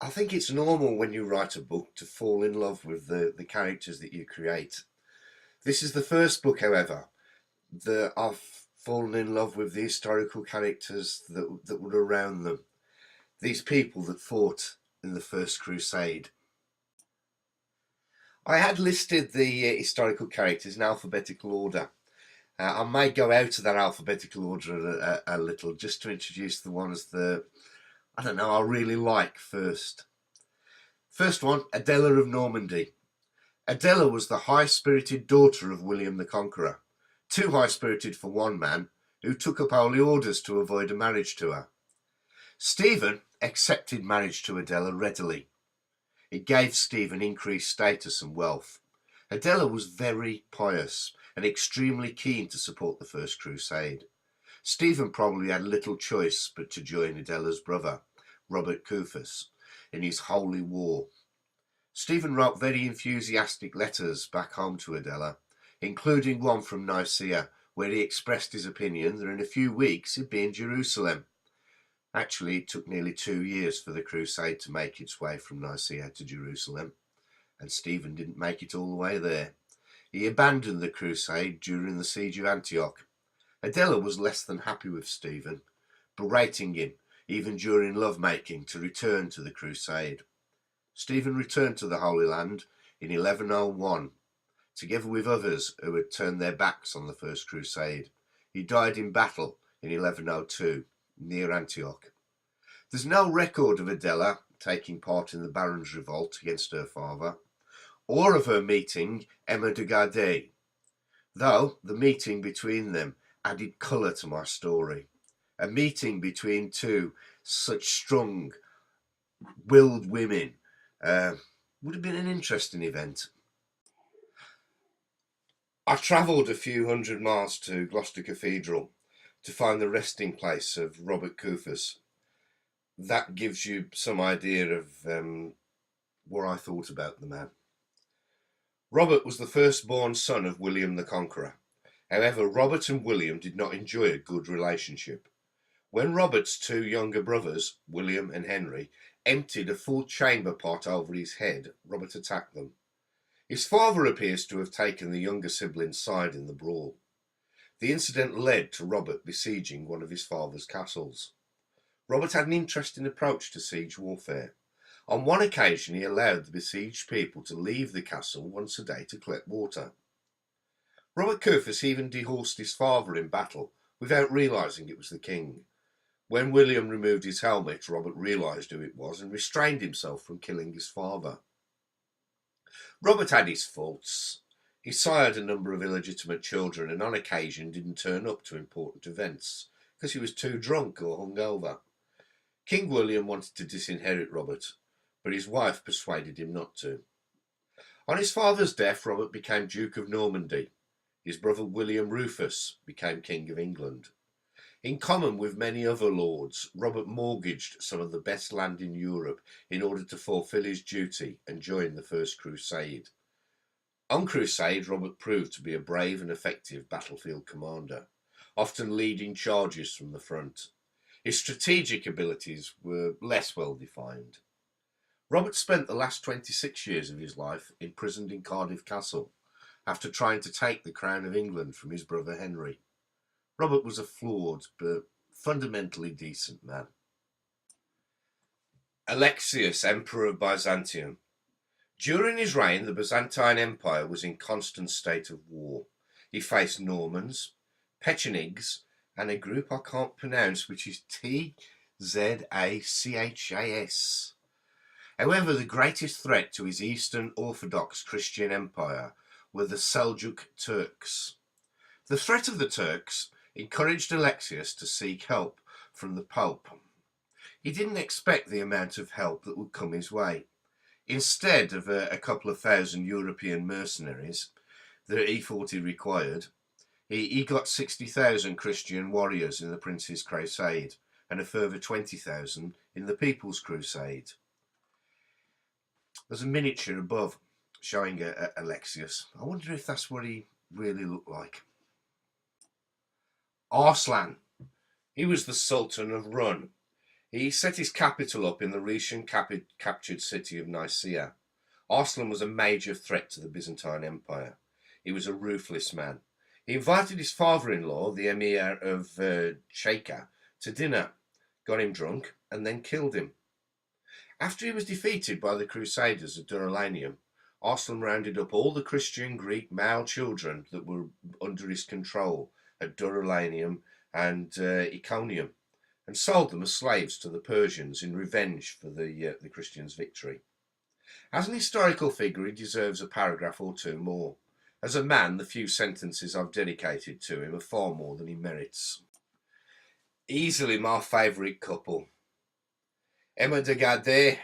I think it's normal when you write a book to fall in love with the characters that you create. This is the first book, however, that I've fallen in love with the historical characters that were around them. These people that fought in the First Crusade. I had listed the historical characters in alphabetical order. I may go out of that alphabetical order a little just to introduce the ones that, I don't know, I really like first. First one, Adela of Normandy. Adela was the high-spirited daughter of William the Conqueror, too high-spirited for one man, who took up holy orders to avoid a marriage to her. Stephen accepted marriage to Adela readily. It gave Stephen increased status and wealth. Adela was very pious and extremely keen to support the First Crusade. Stephen probably had little choice but to join Adela's brother, Robert Coufus, in his holy war. Stephen wrote very enthusiastic letters back home to Adela, including one from Nicaea, where he expressed his opinion that in a few weeks he'd be in Jerusalem. Actually, it took nearly 2 years for the crusade to make its way from Nicaea to Jerusalem, and Stephen didn't make it all the way there. He abandoned the crusade during the siege of Antioch. Adela was less than happy with Stephen, berating him, even during lovemaking, to return to the crusade. Stephen returned to the Holy Land in 1101, together with others who had turned their backs on the First Crusade. He died in battle in 1102, near Antioch. There's no record of Adela taking part in the Barons' revolt against her father, or of her meeting Emma de Gardais, though the meeting between them added colour to my story. A meeting between two such strong willed women would have been an interesting event. I travelled a few hundred miles to Gloucester Cathedral to find the resting place of Robert Coufus. That gives you some idea of what I thought about the man. Robert was the firstborn son of William the Conqueror. However, Robert and William did not enjoy a good relationship. When Robert's two younger brothers, William and Henry, emptied a full chamber pot over his head, Robert attacked them. His father appears to have taken the younger sibling's side in the brawl. The incident led to Robert besieging one of his father's castles. Robert had an interesting approach to siege warfare. On one occasion, he allowed the besieged people to leave the castle once a day to collect water. Robert Coufus even dehorsed his father in battle without realising it was the king. When William removed his helmet, Robert realised who it was and restrained himself from killing his father. Robert had his faults. He sired a number of illegitimate children and on occasion didn't turn up to important events because he was too drunk or hungover. King William wanted to disinherit Robert, but his wife persuaded him not to. On his father's death, Robert became Duke of Normandy. His brother William Rufus became King of England. In common with many other lords, Robert mortgaged some of the best land in Europe in order to fulfil his duty and join the First Crusade. On Crusade, Robert proved to be a brave and effective battlefield commander, often leading charges from the front. His strategic abilities were less well defined. Robert spent the last 26 years of his life imprisoned in Cardiff Castle after trying to take the crown of England from his brother Henry. Robert was a flawed but fundamentally decent man. Alexius, Emperor of Byzantium. During his reign, the Byzantine Empire was in constant state of war. He faced Normans, Pechenegs, and a group I can't pronounce, which is Tzachas. However, the greatest threat to his Eastern Orthodox Christian Empire were the Seljuk Turks. The threat of the Turks encouraged Alexius to seek help from the Pope. He didn't expect the amount of help that would come his way. Instead of a couple of thousand European mercenaries that he thought he required, he got 60,000 Christian warriors in the Prince's Crusade and a further 20,000 in the People's Crusade. There's a miniature above showing Alexius. I wonder if that's what he really looked like. Arslan. He was the Sultan of Run. He set his capital up in the recent captured city of Nicaea. Arslan was a major threat to the Byzantine Empire. He was a ruthless man. He invited his father-in-law, the emir of Cheka, to dinner, got him drunk, and then killed him. After he was defeated by the Crusaders at Durranium, Arslan rounded up all the Christian Greek male children that were under his control at Durranium and Iconium, and sold them as slaves to the Persians in revenge for the Christians' victory. As an historical figure, he deserves a paragraph or two more. As a man, the few sentences I've dedicated to him are far more than he merits. Easily my favourite couple. Emma de Gardé,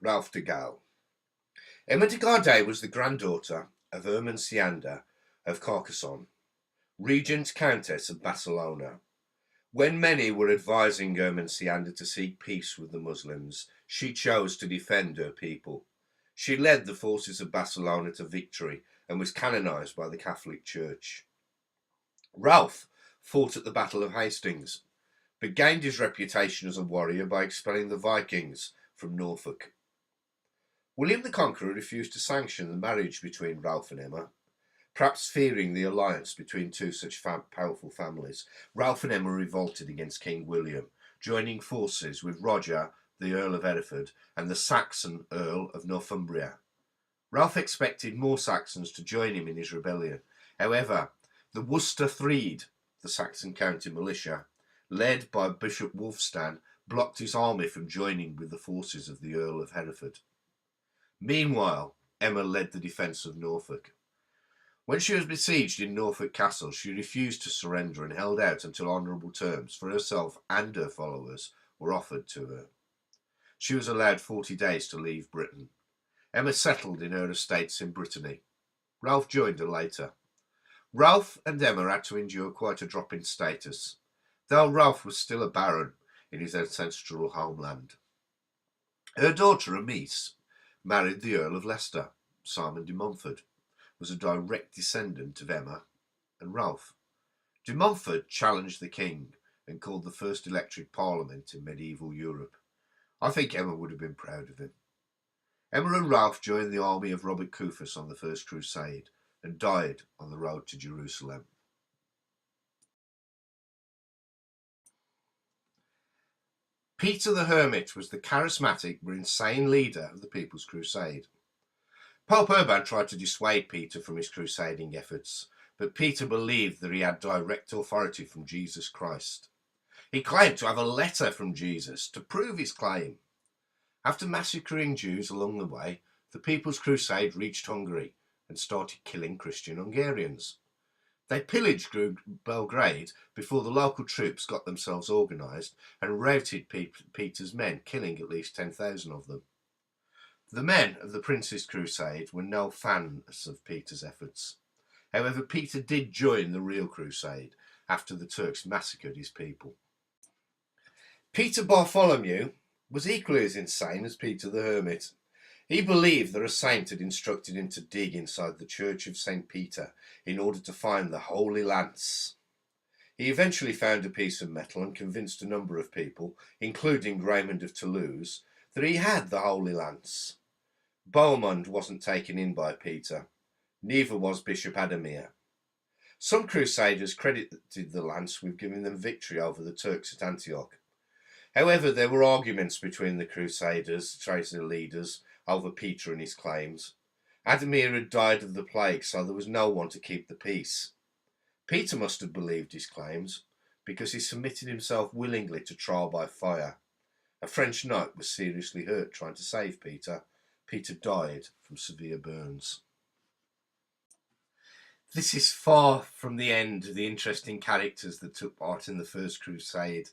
Ralph de Gaulle. Emma de Gardé was the granddaughter of Ermensianda of Carcassonne, regent countess of Barcelona. When many were advising Ermensianda to seek peace with the Muslims, she chose to defend her people. She led the forces of Barcelona to victory and was canonised by the Catholic Church. Ralph fought at the Battle of Hastings, but gained his reputation as a warrior by expelling the Vikings from Norfolk. William the Conqueror refused to sanction the marriage between Ralph and Emma, perhaps fearing the alliance between two such powerful families. Ralph and Emma revolted against King William, joining forces with Roger, the Earl of Hereford, and the Saxon Earl of Northumbria. Ralph expected more Saxons to join him in his rebellion. However, the Worcester Threed, the Saxon county militia, led by Bishop Wulfstan, blocked his army from joining with the forces of the Earl of Hereford. Meanwhile, Emma led the defence of Norfolk. When she was besieged in Norfolk Castle, she refused to surrender and held out until honourable terms for herself and her followers were offered to her. She was allowed 40 days to leave Britain. Emma settled in her estates in Brittany. Ralph joined her later. Ralph and Emma had to endure quite a drop in status, though Ralph was still a baron in his ancestral homeland. Her daughter, Amise, married the Earl of Leicester. Simon de Montfort was a direct descendant of Emma and Ralph. De Montfort challenged the king and called the first elected parliament in medieval Europe. I think Emma would have been proud of him. Emma and Ralph joined the army of Robert Coufus on the First Crusade and died on the road to Jerusalem. Peter the Hermit was the charismatic but insane leader of the People's Crusade. Pope Urban tried to dissuade Peter from his crusading efforts, but Peter believed that he had direct authority from Jesus Christ. He claimed to have a letter from Jesus to prove his claim. After massacring Jews along the way, the People's Crusade reached Hungary and started killing Christian Hungarians. They pillaged Belgrade before the local troops got themselves organised and routed Peter's men, killing at least 10,000 of them. The men of the Prince's Crusade were no fans of Peter's efforts. However, Peter did join the real crusade after the Turks massacred his people. Peter Bartholomew was equally as insane as Peter the Hermit. He believed that a saint had instructed him to dig inside the Church of St. Peter in order to find the Holy Lance. He eventually found a piece of metal and convinced a number of people, including Raymond of Toulouse, that he had the Holy Lance. Bohemond wasn't taken in by Peter, neither was Bishop Adamir. Some crusaders credited the lance with giving them victory over the Turks at Antioch. However, there were arguments between the crusaders, traitor leaders, over Peter and his claims. Adamir had died of the plague, so there was no one to keep the peace. Peter must have believed his claims, because he submitted himself willingly to trial by fire. A French knight was seriously hurt trying to save Peter. Peter died from severe burns. This is far from the end of the interesting characters that took part in the First Crusade.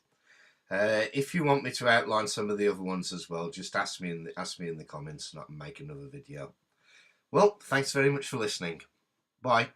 If you want me to outline some of the other ones as well, just ask me in the comments and I can make another video. Well, thanks very much for listening. Bye.